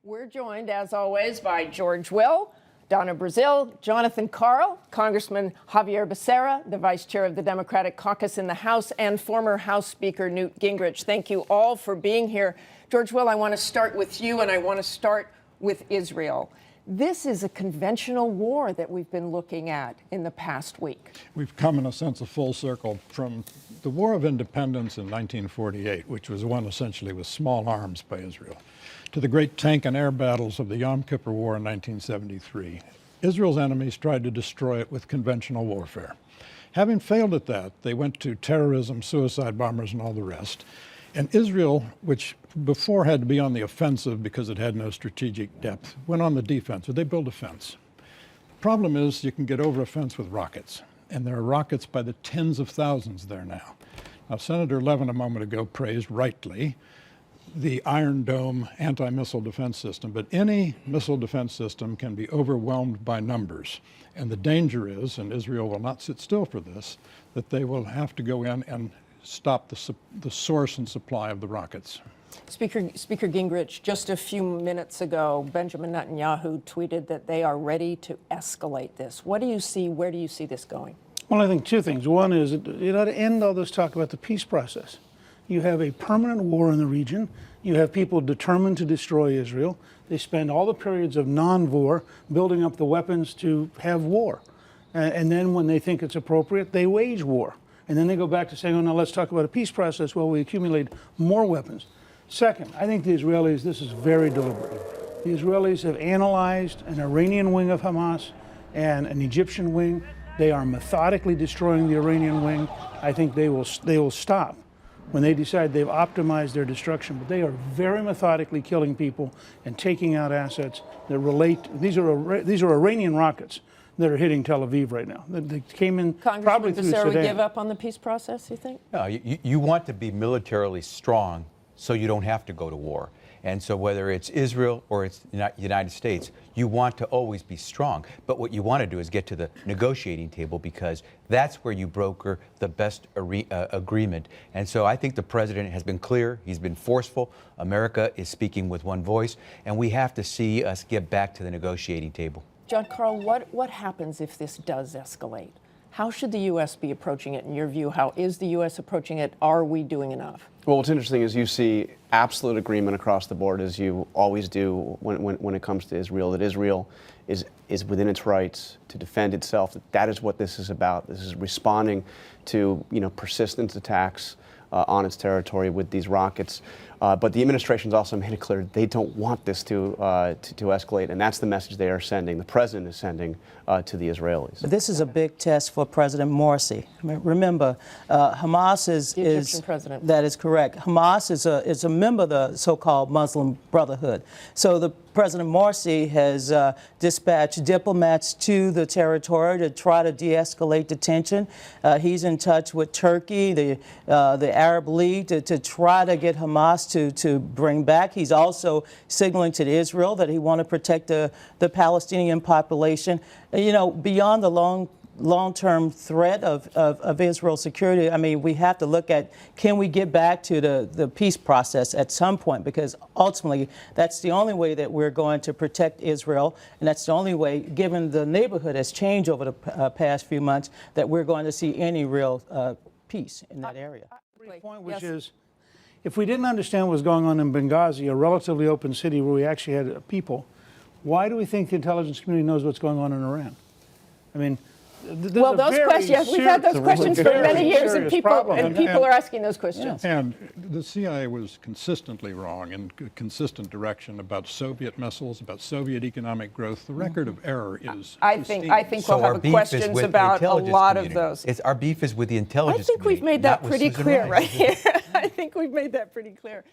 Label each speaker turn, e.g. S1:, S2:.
S1: We're joined, as always, by George Will, Donna, Brazile, Jonathan Karl, Congressman Xavier Becerra, the vice chair of the Democratic caucus in the House, and former House Speaker Newt Gingrich. Thank you all for being here. George Will, I want to start with you, and I want to start with Israel. This is a conventional war that we've been looking at in the past week.
S2: We've come, in a sense, a full circle from the War of Independence in 1948, which was won essentially with small arms by Israel, to the great tank and air battles of the Yom Kippur War in 1973. Israel's enemies tried to destroy it with conventional warfare. Having failed at that, they went to terrorism, suicide bombers, and all the rest. And Israel, which before had to be on the offensive because it had no strategic depth, went on the defensive. They built a fence. The problem is you can get over a fence with rockets, and there are rockets by the tens of thousands there now. Now, Senator Levin a moment ago praised, rightly, the Iron Dome anti-missile defense system, but any missile defense system can be overwhelmed by numbers. And the danger is, and Israel will not sit still for this, that they will have to go in and stop the source and supply of the rockets.
S1: Speaker Gingrich, just a few minutes ago, Benjamin Netanyahu tweeted that they are ready to escalate this. What do you see? Where do you see this going?
S3: Well, I think two things. One is, you know, to end all this talk about the peace process. You have a permanent war in the region. You have people determined to destroy Israel. They spend all the periods of non-war building up the weapons to have war. And then when they think it's appropriate, they wage war. And then they go back to saying, oh, now let's talk about a peace process. Well, we accumulate more weapons. Second, I think the Israelis, this is very deliberate. The Israelis have analyzed an Iranian wing of Hamas and an Egyptian wing. They are methodically destroying the Iranian wing. I think they will stop when they decide they've optimized their destruction. But they are very methodically killing people and taking out assets that relate. These are Iranian rockets that are hitting Tel Aviv right now. They came in probably through Sudan.
S1: Congressman Becerra would give up on the peace process, you think?
S4: No, you want to be militarily strong so you don't have to go to war. And so whether it's Israel or it's the United States, you want to always be strong. But what you want to do is get to the negotiating table, because that's where you broker the best agreement. And so I think the president has been clear. He's been forceful. America is speaking with one voice, and we have to see us get back to the negotiating table.
S1: John Karl, what happens if this does escalate? How should the U.S. be approaching it, in your view? How is the U.S. approaching it? Are we doing enough?
S5: Well, what's interesting is you see absolute agreement across the board, as you always do when it comes to Israel, that Israel is within its rights to defend itself. That is what this is about. This is responding to, persistent attacks on its territory with these rockets. But the administration's also made it clear they don't want this to escalate, and that's the message they are sending. The president is sending to the Israelis.
S6: But this is a big test for President Morsi. Remember, Hamas is
S1: the Egyptian president.
S6: That is correct. Hamas is a member of the so-called Muslim Brotherhood. So the President Morsi has dispatched diplomats to the territory to try to de-escalate the tension. He's in touch with Turkey, the Arab League, to try to get Hamas to bring back. He's also signaling to Israel that he wants to protect the Palestinian population. Beyond the long-term threat of Israel's security, I mean, we have to look at, can we get back to the peace process at some point? Because ultimately, that's the only way that we're going to protect Israel, and that's the only way, given the neighborhood has changed over the past few months, that we're going to see any real peace in that area.
S3: Brief point, which is, if we didn't understand what was going on in Benghazi, a relatively open city where we actually had people, why do we think the intelligence community knows what's going on in Iran? I mean,
S1: well, those questions, we've had those questions for many years, and people are asking those questions.
S2: And the CIA was consistently wrong in a consistent direction about Soviet missiles, about Soviet economic growth. The record of error is
S1: I think we'll have questions about a lot of those.
S4: Our beef is with the intelligence
S1: community. I think we've made that pretty clear right here. I think we've made that pretty clear.